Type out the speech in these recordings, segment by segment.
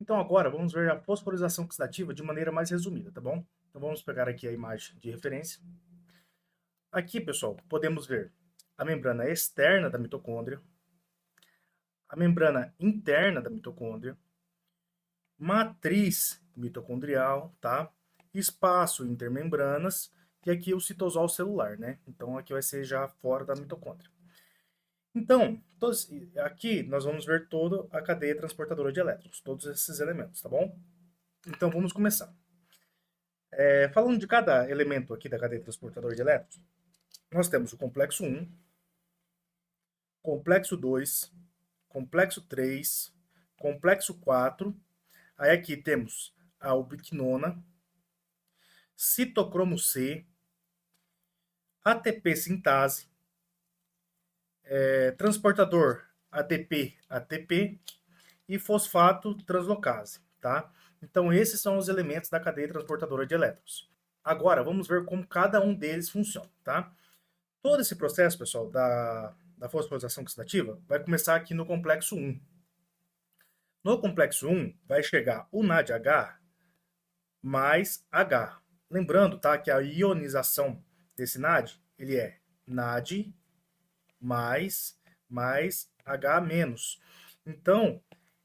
Então agora vamos ver a fosforização oxidativa de maneira mais resumida, tá bom? Então vamos pegar aqui a imagem de referência. Aqui, pessoal, podemos ver a membrana externa da mitocôndria, a membrana interna da mitocôndria, matriz mitocondrial, tá? Espaço intermembranas e aqui o citosol celular, né? Então aqui vai ser já fora da mitocôndria. Então, aqui nós vamos ver toda a cadeia transportadora de elétrons, todos esses elementos, tá bom? Então vamos começar. Falando de cada elemento aqui da cadeia transportadora de elétrons, nós temos o complexo 1, complexo 2, complexo 3, complexo 4. Aí aqui temos a ubiquinona, citocromo C, ATP sintase, transportador ADP-ATP e fosfato translocase, tá? Então esses são os elementos da cadeia transportadora de elétrons. Agora vamos ver como cada um deles funciona, tá? Todo esse processo, pessoal, da fosforização oxidativa vai começar aqui no complexo 1. No complexo 1 vai chegar o NADH mais H. Lembrando, tá, que a ionização desse NAD, ele é NAD mais H menos. Então,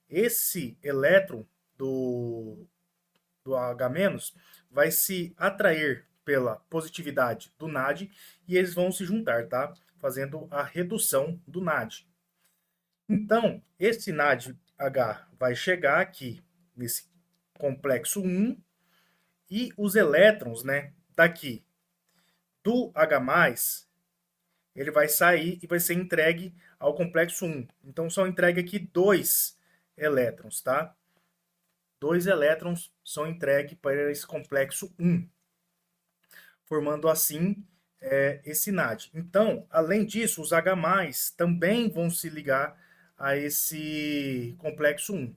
esse elétron do H menos vai se atrair pela positividade do NAD e eles vão se juntar, tá? Fazendo a redução do NAD. Então, esse NADH vai chegar aqui nesse complexo 1 e os elétrons, né, daqui do H+, ele vai sair e vai ser entregue ao complexo 1. Então, são entregues aqui 2 elétrons, tá? 2 elétrons são entregues para esse complexo 1, formando assim esse NAD. Então, além disso, os H+, também vão se ligar a esse complexo 1.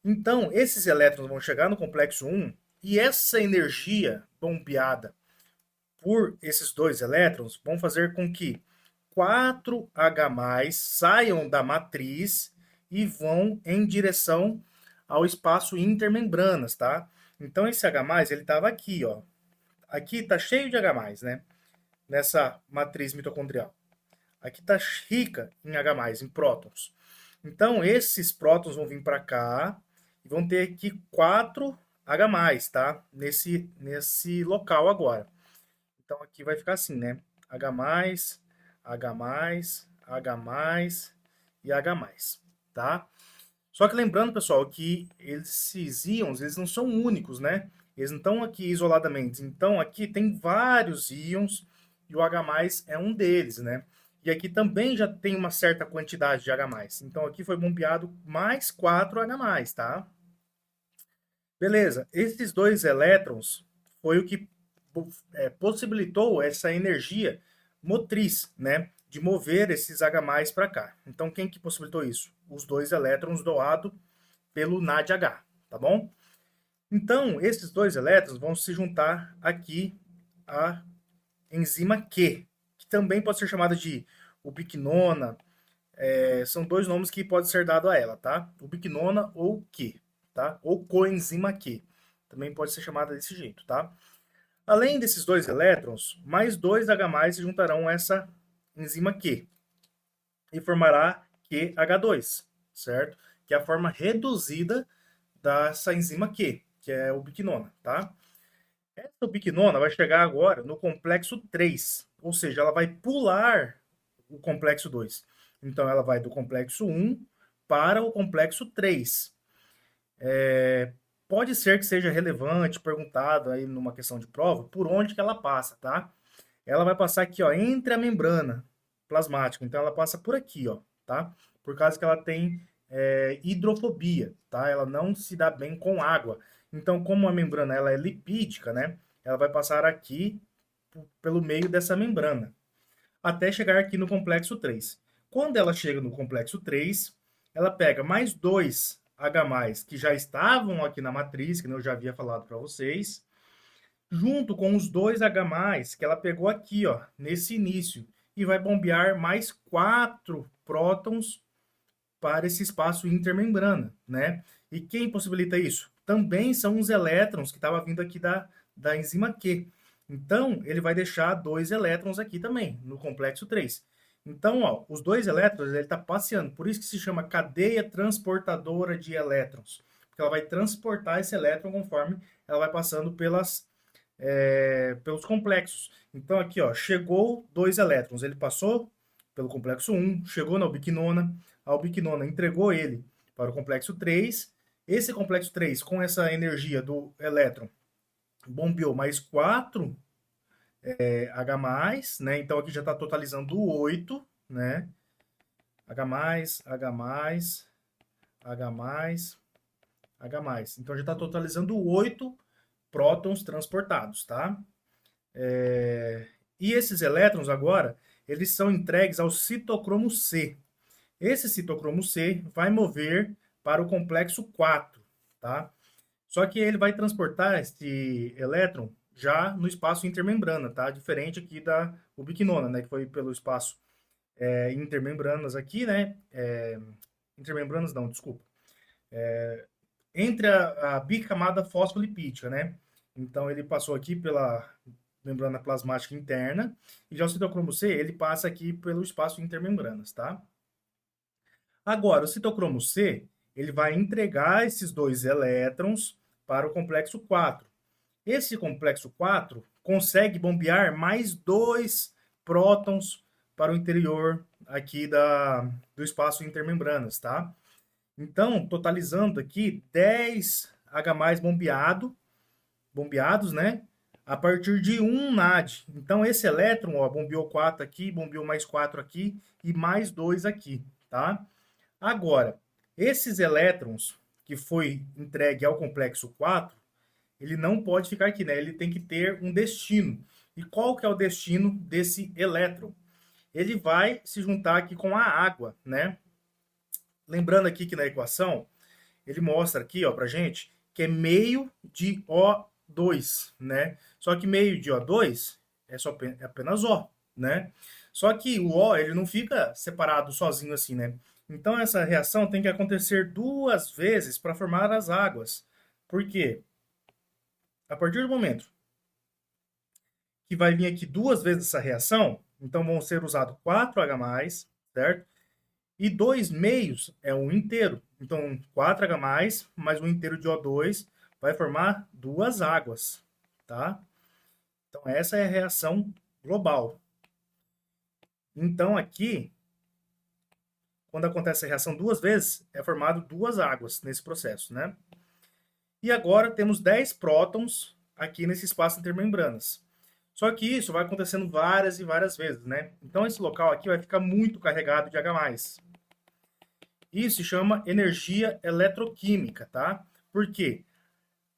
Então, esses elétrons vão chegar no complexo 1 e essa energia bombeada por esses 2 elétrons vão fazer com que 4H+ saiam da matriz e vão em direção ao espaço intermembranas, tá? Então esse H+, ele estava aqui, ó. Aqui está cheio de H+, né? Nessa matriz mitocondrial. Aqui está rica em H+, em prótons. Então esses prótons vão vir para cá e vão ter aqui 4H+, tá? Nesse local agora. Então aqui vai ficar assim, né? H+, H+, H+, e H+, tá? Só que lembrando, pessoal, que esses íons, eles não são únicos, né? Eles não estão aqui isoladamente. Então aqui tem vários íons e o H+ é um deles, né? E aqui também já tem uma certa quantidade de H+. Então aqui foi bombeado mais 4H+, tá? Beleza. Esses 2 elétrons foi o que possibilitou essa energia motriz, né, de mover esses H+ para cá. Então, quem que possibilitou isso? Os 2 elétrons doados pelo NADH, tá bom? Então, esses 2 elétrons vão se juntar aqui à enzima Q, que também pode ser chamada de ubiquinona. São 2 nomes que podem ser dados a ela, tá? Ubiquinona ou Q, tá? Ou coenzima Q. Também pode ser chamada desse jeito, tá? Além desses 2 elétrons, mais 2 H+ se juntarão a essa enzima Q e formará QH2, certo? Que é a forma reduzida dessa enzima Q, que é a ubiquinona, tá? Essa ubiquinona vai chegar agora no complexo 3, ou seja, ela vai pular o complexo 2. Então ela vai do complexo 1 para o complexo 3. Pode ser que seja relevante, perguntado aí numa questão de prova, por onde que ela passa, tá? Ela vai passar aqui, ó, entre a membrana plasmática. Então ela passa por aqui, ó, tá? Por causa que ela tem hidrofobia, tá? Ela não se dá bem com água. Então, como a membrana ela é lipídica, né? Ela vai passar aqui pelo meio dessa membrana, até chegar aqui no complexo 3. Quando ela chega no complexo 3, ela pega mais 2 H+, que já estavam aqui na matriz, que eu já havia falado para vocês, junto com os 2 H+, que ela pegou aqui, ó, nesse início, e vai bombear mais 4 prótons para esse espaço intermembrana, né? E quem possibilita isso? Também são os elétrons que estavam vindo aqui da enzima Q. Então, ele vai deixar dois elétrons aqui também, no complexo 3. Então, ó, os dois elétrons, ele está passeando. Por isso que se chama cadeia transportadora de elétrons. Porque ela vai transportar esse elétron conforme ela vai passando pelos complexos. Então, aqui, ó, chegou dois elétrons. Ele passou pelo complexo 1, chegou na ubiquinona. A ubiquinona entregou ele para o complexo 3. Esse complexo 3, com essa energia do elétron, bombeou mais 4 H+, né? Então aqui já está totalizando 8, né? H+, H+, H+, H+. Então já está totalizando 8 prótons transportados, tá? E esses elétrons agora, eles são entregues ao citocromo C. Esse citocromo C vai mover para o complexo 4, tá? Só que ele vai transportar esse elétron já no espaço intermembrana, tá? Diferente aqui da ubiquinona, né? Que foi pelo espaço intermembranas aqui, né? Intermembranas não, desculpa. Entre a bicamada fosfolipídica, né? Então ele passou aqui pela membrana plasmática interna e já o citocromo C, ele passa aqui pelo espaço intermembranas, tá? Agora, o citocromo C, ele vai entregar esses dois elétrons para o complexo 4. Esse complexo 4 consegue bombear mais dois prótons para o interior aqui do espaço intermembranas, tá? Então, totalizando aqui 10 H+ bombeados, né? A partir de um NAD. Então, esse elétron, ó, bombeou 4 aqui, bombeou mais 4 aqui e mais 2 aqui, tá? Agora, esses elétrons que foi entregue ao complexo 4, ele não pode ficar aqui, né? Ele tem que ter um destino. E qual que é o destino desse elétron? Ele vai se juntar aqui com a água, né? Lembrando aqui que na equação, ele mostra aqui, ó, pra gente, que é meio de O2, né? Só que meio de O2 é apenas O, né? Só que o O, ele não fica separado sozinho assim, né? Então essa reação tem que acontecer duas vezes para formar as águas. Por quê? A partir do momento que vai vir aqui duas vezes essa reação, então vão ser usados 4H+, certo? E 2 meios é um inteiro. Então 4H+, mais um inteiro de O2 vai formar duas águas, tá? Então essa é a reação global. Então aqui, quando acontece a reação duas vezes, é formado duas águas nesse processo, né? E agora temos 10 prótons aqui nesse espaço intermembranas. Só que isso vai acontecendo várias e várias vezes, né? Então esse local aqui vai ficar muito carregado de H+. Isso se chama energia eletroquímica, tá? Por quê?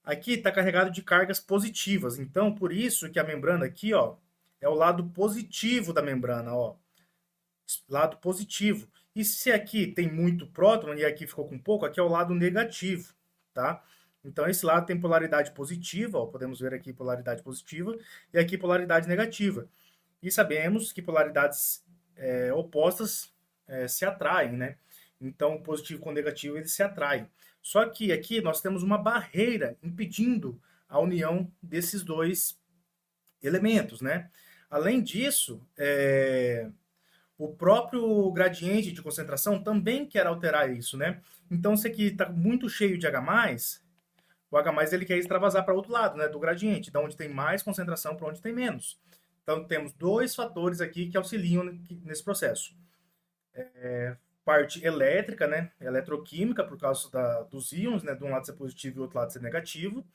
Aqui está carregado de cargas positivas. Então, por isso que a membrana aqui, ó, é o lado positivo da membrana, ó. Lado positivo. E se aqui tem muito próton e aqui ficou com pouco, aqui é o lado negativo, tá? Então, esse lado tem polaridade positiva, ó, podemos ver aqui polaridade positiva, e aqui polaridade negativa. E sabemos que polaridades opostas se atraem, né? Então, positivo com negativo, eles se atraem. Só que aqui nós temos uma barreira impedindo a união desses dois elementos, né? Além disso, o próprio gradiente de concentração também quer alterar isso, né? Então, se aqui está muito cheio de H+, o H+, ele quer extravasar para outro lado, né, do gradiente, da onde tem mais concentração para onde tem menos. Então, temos dois fatores aqui que auxiliam nesse processo. Parte elétrica, né, eletroquímica, por causa dos íons, né, de um lado ser positivo e do outro lado ser negativo.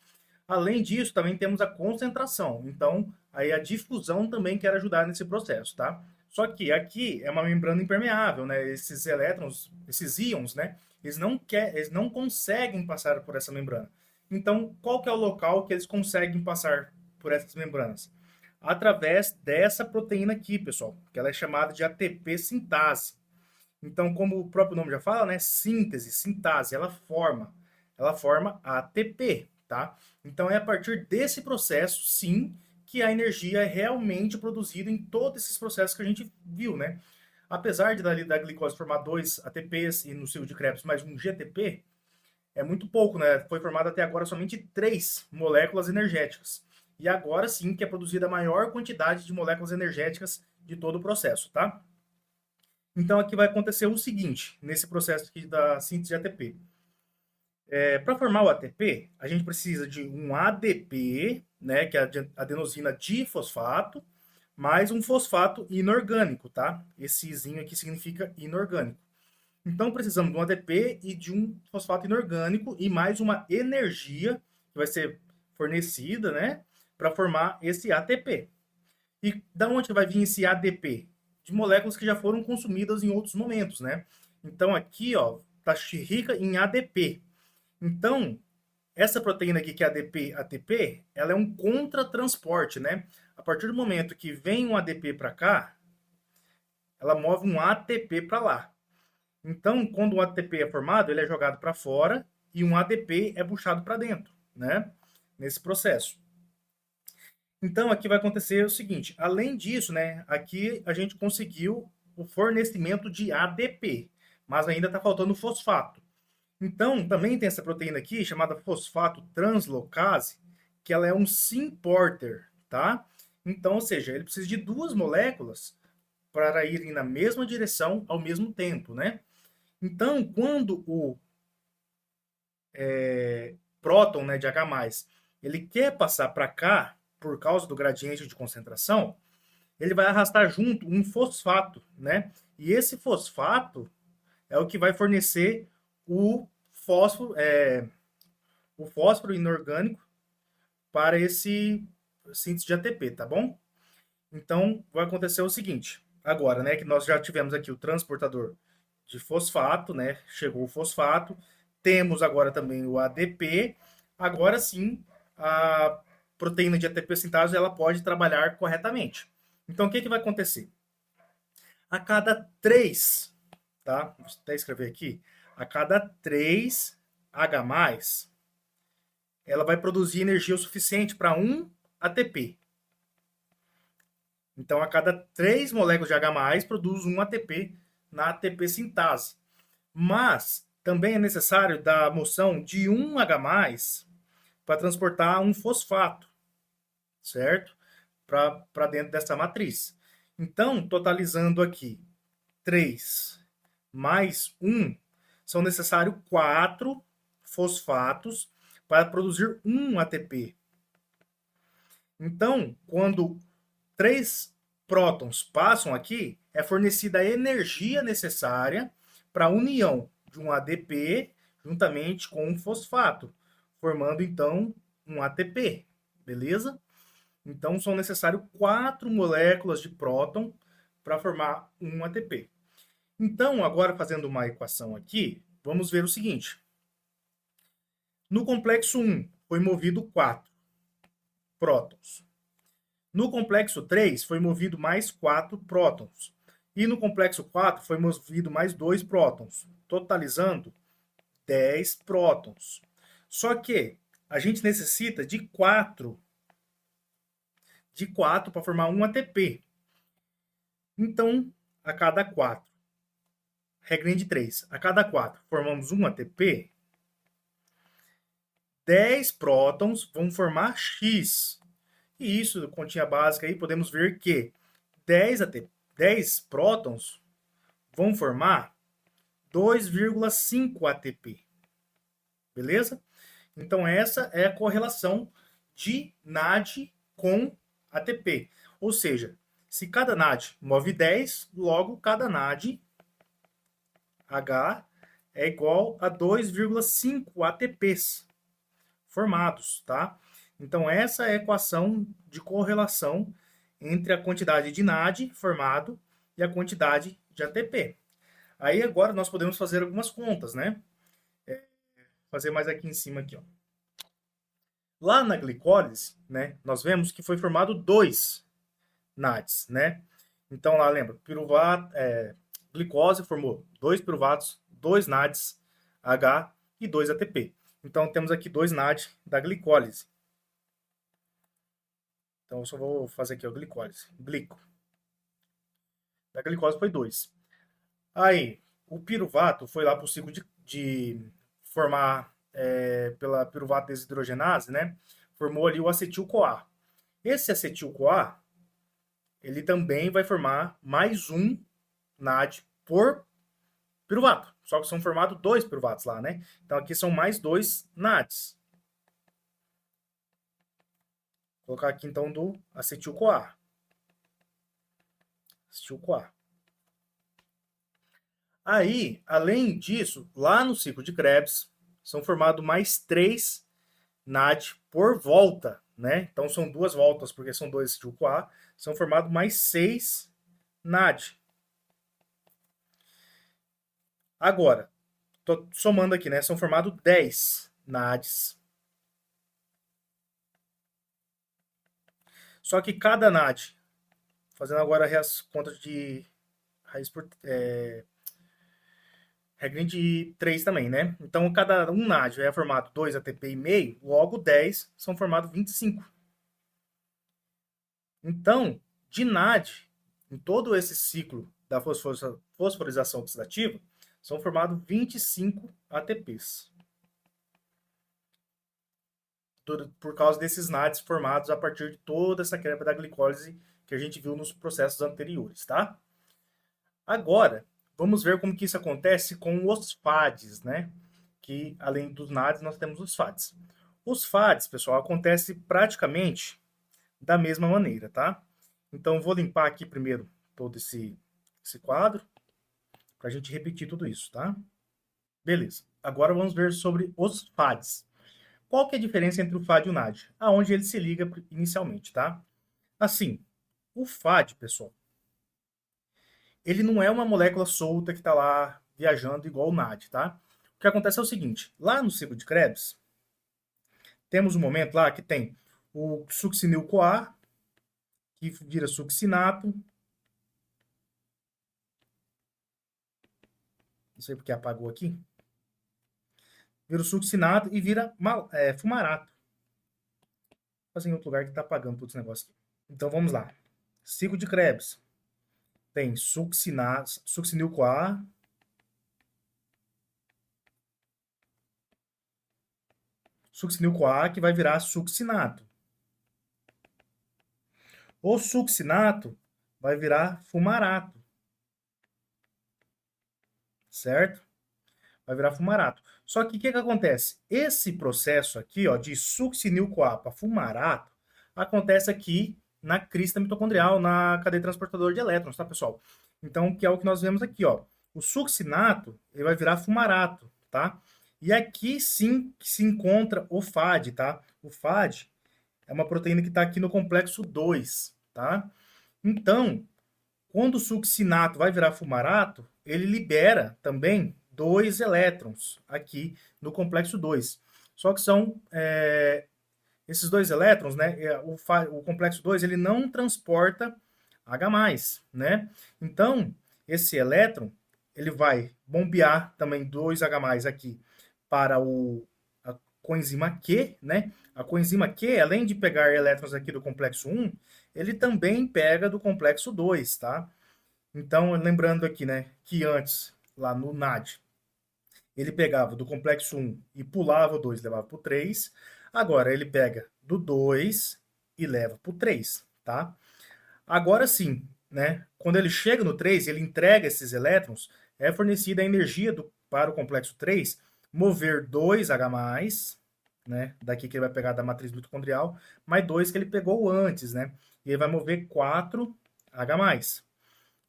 Além disso, também temos a concentração. Então, aí a difusão também quer ajudar nesse processo, tá? Só que aqui é uma membrana impermeável, né? Esses elétrons, esses íons, né? Eles não conseguem passar por essa membrana. Então, qual que é o local que eles conseguem passar por essas membranas? Através dessa proteína aqui, pessoal, que ela é chamada de ATP sintase. Então, como o próprio nome já fala, né? Síntese, sintase, ela forma ATP, tá? Então, é a partir desse processo, sim, que a energia é realmente produzida em todos esses processos que a gente viu, né? Apesar de da glicose formar dois ATPs e no ciclo de Krebs mais um GTP, é muito pouco, né? Foi formado até agora somente 3 moléculas energéticas. E agora sim que é produzida a maior quantidade de moléculas energéticas de todo o processo, tá? Então aqui vai acontecer o seguinte, nesse processo aqui da síntese de ATP. Para formar o ATP, a gente precisa de um ADP, né, que é a adenosina difosfato, mais um fosfato inorgânico, tá? Esse izinho aqui significa inorgânico. Então precisamos de um ADP e de um fosfato inorgânico e mais uma energia que vai ser fornecida, né, para formar esse ATP. E da onde vai vir esse ADP? De moléculas que já foram consumidas em outros momentos, né? Então aqui, ó, tá rica em ADP. Então, essa proteína aqui, que é ADP, ATP, ela é um contratransporte, né? A partir do momento que vem um ADP para cá, ela move um ATP para lá. Então, quando o ATP é formado, ele é jogado para fora e um ADP é puxado para dentro, né? Nesse processo. Então, aqui vai acontecer o seguinte: além disso, né? Aqui a gente conseguiu o fornecimento de ADP, mas ainda está faltando fosfato. Então, também tem essa proteína aqui, chamada fosfato translocase, que ela é um syn-porter, tá? Então, ou seja, ele precisa de 2 moléculas para irem na mesma direção ao mesmo tempo, né? Então, quando o próton, né, de H+, ele quer passar para cá, por causa do gradiente de concentração, ele vai arrastar junto um fosfato, né? E esse fosfato é o que vai fornecer o fósforo, o fósforo inorgânico para esse síntese de ATP, tá bom? Então, vai acontecer o seguinte, agora, né, que nós já tivemos aqui o transportador de fosfato, né, chegou o fosfato, temos agora também o ADP, agora sim, a proteína de ATP sintase, ela pode trabalhar corretamente. Então, o que que vai acontecer? A cada 3, tá? Vou até escrever aqui, a cada 3 H+, ela vai produzir energia o suficiente para um ATP. Então, a cada 3 moléculas de H+, produz um ATP na ATP sintase. Mas também é necessário da moção de um H+, para transportar um fosfato, certo? Para dentro dessa matriz. Então, totalizando aqui 3 mais 1, são necessários 4 fosfatos para produzir um ATP. Então, quando 3 prótons passam aqui, é fornecida a energia necessária para a união de um ADP juntamente com um fosfato, formando então um ATP, beleza? Então são necessários 4 moléculas de próton para formar um ATP. Então, agora fazendo uma equação aqui, vamos ver o seguinte. No complexo 1 foi movido 4 prótons. No complexo 3 foi movido mais 4 prótons. E no complexo 4 foi movido mais 2 prótons, totalizando 10 prótons. Só que a gente necessita de 4 para formar um ATP. Então, a cada 4, regrinha de 3, a cada 4 formamos um ATP, 10 prótons vão formar X. E isso, continha básica aí, podemos ver que 10 prótons vão formar 2,5 ATP. Beleza? Então, essa é a correlação de NAD com ATP. Ou seja, se cada NAD move 10, logo cada NAD H é igual a 2,5 ATPs formados, tá? Então, essa é a equação de correlação entre a quantidade de NAD formado e a quantidade de ATP. Aí agora nós podemos fazer algumas contas, né? Fazer mais aqui em cima aqui, ó. Lá na glicólise, né, nós vemos que foi formado 2 NADs, né? Então lá lembra, piruvato, glicose formou 2 piruvatos, 2 NADs H e 2 ATP. Então temos aqui 2 NAD da glicólise. Então eu só vou fazer aqui a glicólise. Glico. Da glicose foi 2. Aí, o piruvato foi lá para o ciclo de formar pela piruvato desidrogenase, né? Formou ali o acetil-CoA. Esse acetil-CoA, ele também vai formar mais um NAD por piruvato. Só que são formados 2 piruvatos lá, né? Então aqui são mais 2 NADs. Vou colocar aqui então do acetil-CoA. Acetil-CoA. Aí, além disso, lá no ciclo de Krebs, são formados mais 3 NAD por volta, né? Então são 2 voltas, porque são 2 acetil-CoA, são formados mais 6 NAD. Agora, tô somando aqui, né? São formados 10 NADs. Só que cada NAD, fazendo agora as contas de raiz por regrinha de 3 também, né? Então, cada um NAD é formado 2 ATP e meio, logo 10 são formados 25. Então, de NAD, em todo esse ciclo da fosforização oxidativa, são formados 25 ATPs. Por causa desses NADs formados a partir de toda essa quebra da glicólise que a gente viu nos processos anteriores, tá? Agora, vamos ver como que isso acontece com os FADs, né? Que além dos NADs, nós temos os FADs. Os FADs, pessoal, acontece praticamente da mesma maneira, tá? Então, vou limpar aqui primeiro todo esse quadro, para a gente repetir tudo isso, tá? Beleza. Agora vamos ver sobre os FADs. Qual que é a diferença entre o FAD e o NAD? Aonde ele se liga inicialmente, tá? Assim, o FAD, pessoal, ele não é uma molécula solta que está lá viajando igual o NAD, tá? O que acontece é o seguinte, lá no ciclo de Krebs, temos um momento lá que tem o succinil-CoA, que vira succinato. Não sei porque apagou aqui. Vira o succinato e vira fumarato. Vou fazer em outro lugar que está apagando todo esse negócio aqui. Então vamos lá. Ciclo de Krebs. Tem succinil-CoA. Succinil-CoA que vai virar succinato. O succinato vai virar fumarato. Certo? Vai virar fumarato. Só que o que acontece? Esse processo aqui, ó, de succinil-CoA para fumarato, acontece aqui na crista mitocondrial, na cadeia transportadora de elétrons, tá, pessoal? Então, que é o que nós vemos aqui, ó. O succinato, ele vai virar fumarato, tá? E aqui sim que se encontra o FAD, tá? O FAD é uma proteína que está aqui no complexo 2, tá? Então, quando o succinato vai virar fumarato, ele libera também 2 elétrons aqui no complexo 2. Só que são esses 2 elétrons, né? O complexo 2 ele não transporta H+, né? Então, esse elétron ele vai bombear também 2 H+ aqui para a coenzima Q, né? A coenzima Q, além de pegar elétrons aqui do complexo 1, ele também pega do complexo 2, tá? Então, lembrando aqui, né, que antes, lá no NAD, ele pegava do complexo 1 e pulava o 2, levava para o 3. Agora, ele pega do 2 e leva para o 3, tá? Agora sim, né, quando ele chega no 3, ele entrega esses elétrons, é fornecida a energia para o complexo 3 mover 2H+, né, daqui que ele vai pegar da matriz mitocondrial, mais 2 que ele pegou antes, né? E ele vai mover 4H+.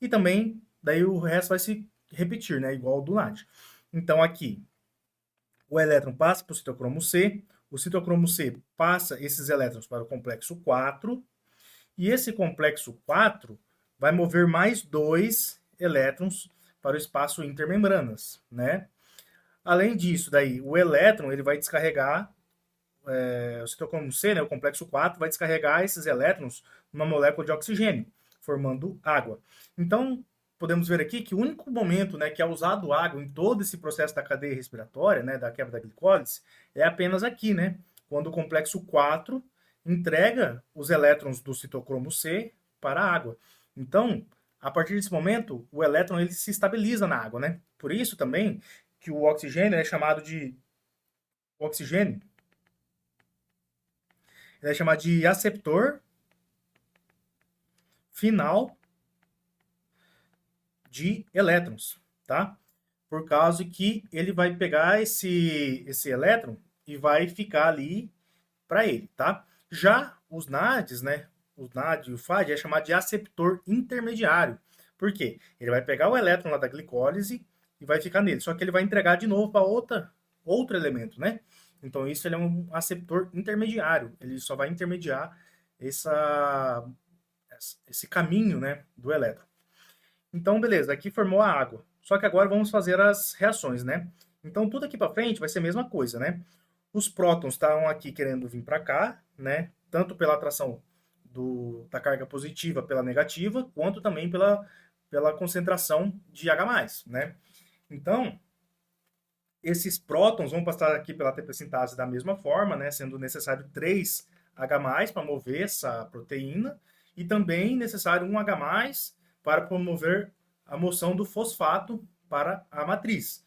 E também, daí o resto vai se repetir, né? Igual ao do NAD. Então, aqui, o elétron passa para o citocromo C, o citocromo C passa esses elétrons para o complexo 4, e esse complexo 4 vai mover mais 2 elétrons para o espaço intermembranas, né? Além disso, daí, o elétron ele vai descarregar, o citocromo C, né, o complexo 4, vai descarregar esses elétrons numa molécula de oxigênio, formando água. Então, podemos ver aqui que o único momento, né, que é usado água em todo esse processo da cadeia respiratória, né, da quebra da glicólise, é apenas aqui, né, quando o complexo 4 entrega os elétrons do citocromo C para a água. Então, a partir desse momento, o elétron ele se estabiliza na água, né? Por isso também que o oxigênio é chamado de o oxigênio, ele é chamado de aceptor final de elétrons, tá? Por causa que ele vai pegar esse elétron e vai ficar ali para ele, tá? Já os NADs, né? Os NAD e o FAD é chamado de aceptor intermediário. Por quê? Ele vai pegar o elétron lá da glicólise e vai ficar nele. Só que ele vai entregar de novo para outro elemento, né? Então isso ele é um aceptor intermediário. Ele só vai intermediar esse caminho, né, do elétron. Então, beleza, aqui formou a água. Só que agora vamos fazer as reações, né? Então, tudo aqui para frente vai ser a mesma coisa, né? Os prótons estão aqui querendo vir para cá, né? Tanto pela atração da carga positiva pela negativa, quanto também pela concentração de H+, né? Então, esses prótons vão passar aqui pela ATP sintase da mesma forma, né? Sendo necessário 3H+ para mover essa proteína e também necessário 1H+ para promover a moção do fosfato para a matriz.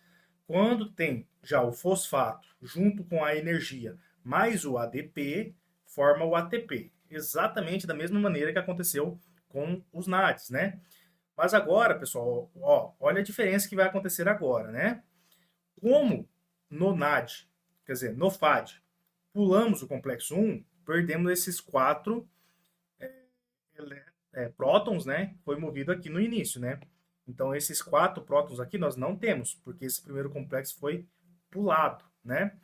Quando tem já o fosfato junto com a energia mais o ADP, forma o ATP. Exatamente da mesma maneira que aconteceu com os NADs, né? Mas agora, pessoal, ó, olha a diferença que vai acontecer agora, né? Como no NAD, quer dizer, no FAD, pulamos o complexo 1, perdemos esses 4 prótons, né? Foi movido aqui no início, né? Então, esses 4 prótons aqui nós não temos, porque esse primeiro complexo foi pulado, né?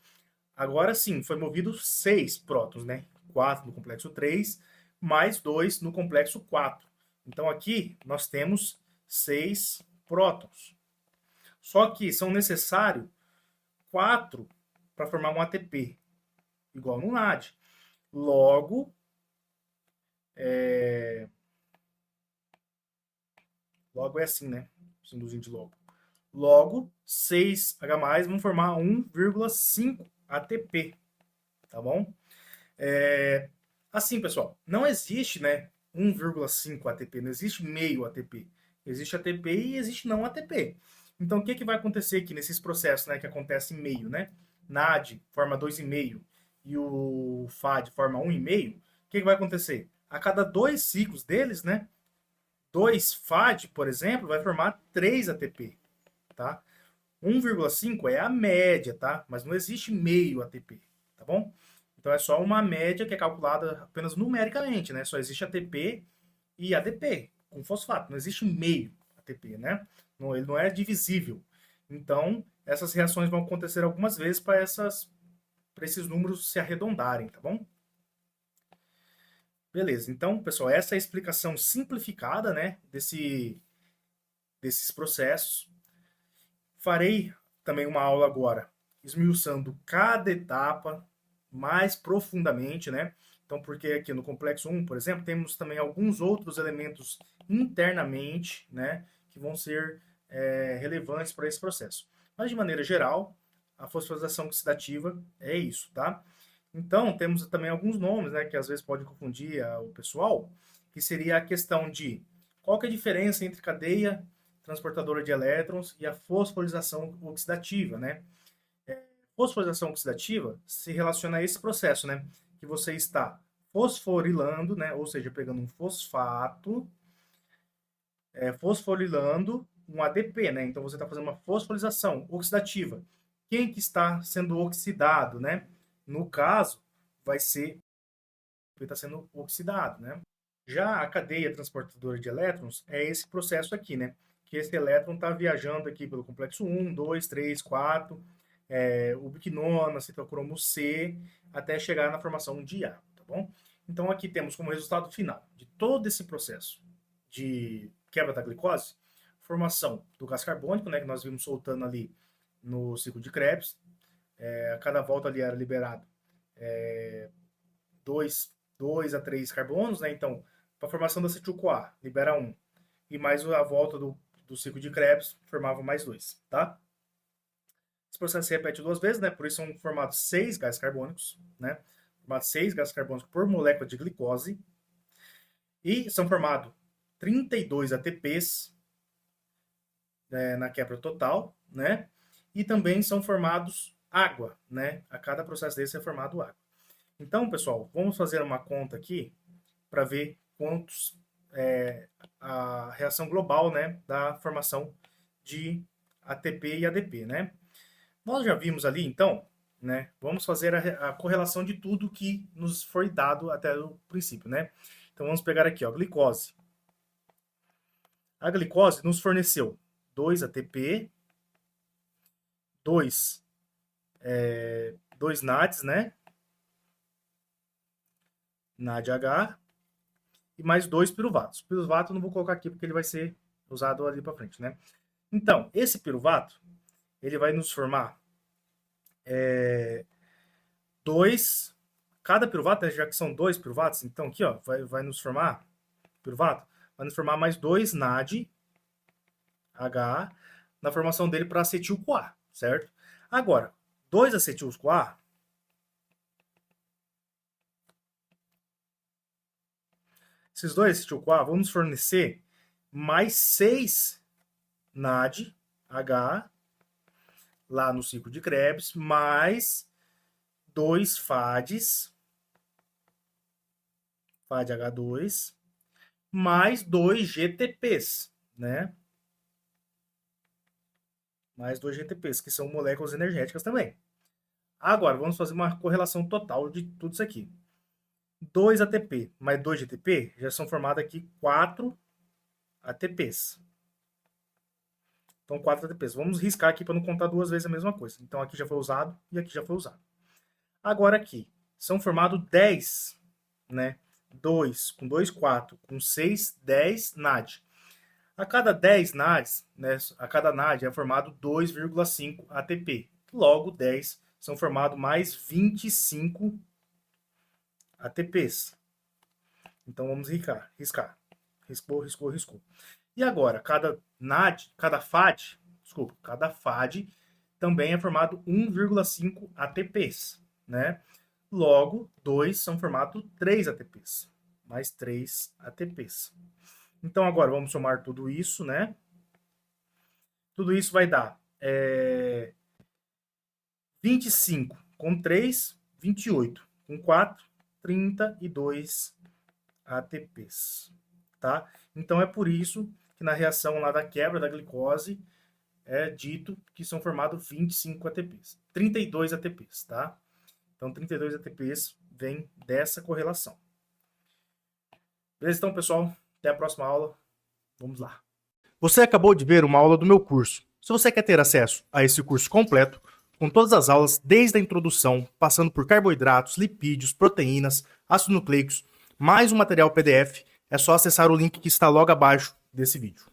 Agora sim, foi movido 6 prótons, né? 4 no complexo 3, mais 2 no complexo 4. Então, aqui nós temos 6 prótons. Só que são necessários 4 para formar um ATP, igual no NAD. Logo, logo é assim, né? Símbolozinho de logo. Logo, 6H+, vão formar 1,5 ATP, tá bom? Assim, pessoal, não existe, né, 1,5 ATP, não existe meio ATP. Existe ATP e existe não ATP. Então, o que vai acontecer aqui nesses processos, né, que acontecem em meio, né? NAD forma 2,5 e o FAD forma 1,5. O que vai acontecer? A cada 2 ciclos deles, né, 2 FAD, por exemplo, vai formar 3 ATP, tá? 1,5 é a média, tá? Mas não existe meio ATP, tá bom? Então é só uma média que é calculada apenas numericamente, né? Só existe ATP e ADP com fosfato, não existe meio ATP, né? Não, ele não é divisível. Então, essas reações vão acontecer algumas vezes para esses números se arredondarem, tá bom? Beleza, então, pessoal, essa é a explicação simplificada, né, desses processos. Farei também uma aula agora esmiuçando cada etapa mais profundamente, né? Então, porque aqui no complexo 1, por exemplo, temos também alguns outros elementos internamente, né, que vão ser relevantes para esse processo. Mas, de maneira geral, a fosforilação oxidativa é isso, tá? Então, temos também alguns nomes, né, que às vezes pode confundir o pessoal, que seria a questão de qual que é a diferença entre cadeia transportadora de elétrons e a fosforilação oxidativa, né? Fosforilação oxidativa se relaciona a esse processo, né? Que você está fosforilando, né? Ou seja, pegando um fosfato, fosforilando um ADP, né? Então você está fazendo uma fosforilação oxidativa. Quem que está sendo oxidado, né? No caso, vai ser ele está sendo oxidado, né? Já a cadeia transportadora de elétrons é esse processo aqui, né? Que esse elétron está viajando aqui pelo complexo 1, 2, 3, 4, ubiquinona, citocromo C, até chegar na formação de A, tá bom? Então aqui temos como resultado final de todo esse processo de quebra da glicose, formação do gás carbônico, né, que nós vimos soltando ali no ciclo de Krebs. A cada volta ali era liberado 2 a 3 carbonos, né? Então, para a formação da acetil-CoA, libera 1. E mais a volta do ciclo de Krebs formava mais 2, tá? Esse processo se repete 2 vezes, né? Por isso são formados 6 gases carbônicos, né? Formados 6 gases carbônicos por molécula de glicose. E são formados 32 ATPs na quebra total, né? E também são formados água, né? A cada processo desse é formado água. Então, pessoal, vamos fazer uma conta aqui para ver quantos a reação global, né, da formação de ATP e ADP, né? Nós já vimos ali, então, né? Vamos fazer a correlação de tudo que nos foi dado até o princípio, né? Então vamos pegar aqui, ó, glicose. A glicose nos forneceu 2 ATP, 2 NADs, né? NADH e mais 2 piruvatos. Piruvato eu não vou colocar aqui porque ele vai ser usado ali para frente, né? Então, esse piruvato, ele vai nos formar cada piruvato, já que são 2 piruvatos, então aqui, ó, vai nos formar piruvato, vai nos formar mais 2 NAD H na formação dele para acetil-CoA, certo? Agora, 2 acetil-CoA, esses 2 acetil-CoA vão nos fornecer mais 6 NAD H lá no ciclo de Krebs, mais 2 FADs, FAD H2, mais 2 GTPs, né? Mais 2 GTPs, que são moléculas energéticas também. Agora, vamos fazer uma correlação total de tudo isso aqui. 2 ATP mais 2 GTP já são formados aqui 4 ATPs. Então, 4 ATPs. Vamos riscar aqui para não contar duas vezes a mesma coisa. Então, aqui já foi usado e aqui já foi usado. Agora, aqui, são formados 10, né? 2 com 2, 4, com 6, 10 NAD. A cada 10 NADs, né, a cada NAD é formado 2,5 ATP. Logo, 10 são formados mais 25 ATPs. Então, vamos riscar. Riscou, riscou, riscou. E agora, cada FAD também é formado 1,5 ATPs, né? Logo, 2 são formados 3 ATPs, mais 3 ATPs. Então, agora, vamos somar tudo isso, né? Tudo isso vai dar 25 com 3, 28. Com 4, 32 ATPs, tá? Então, é por isso que na reação lá da quebra da glicose é dito que são formados 25 ATPs. 32 ATPs, tá? Então, 32 ATPs vem dessa correlação. Beleza, então, pessoal? Até a próxima aula. Vamos lá. Você acabou de ver uma aula do meu curso. Se você quer ter acesso a esse curso completo, com todas as aulas, desde a introdução, passando por carboidratos, lipídios, proteínas, ácidos nucleicos, mais um material PDF, é só acessar o link que está logo abaixo desse vídeo.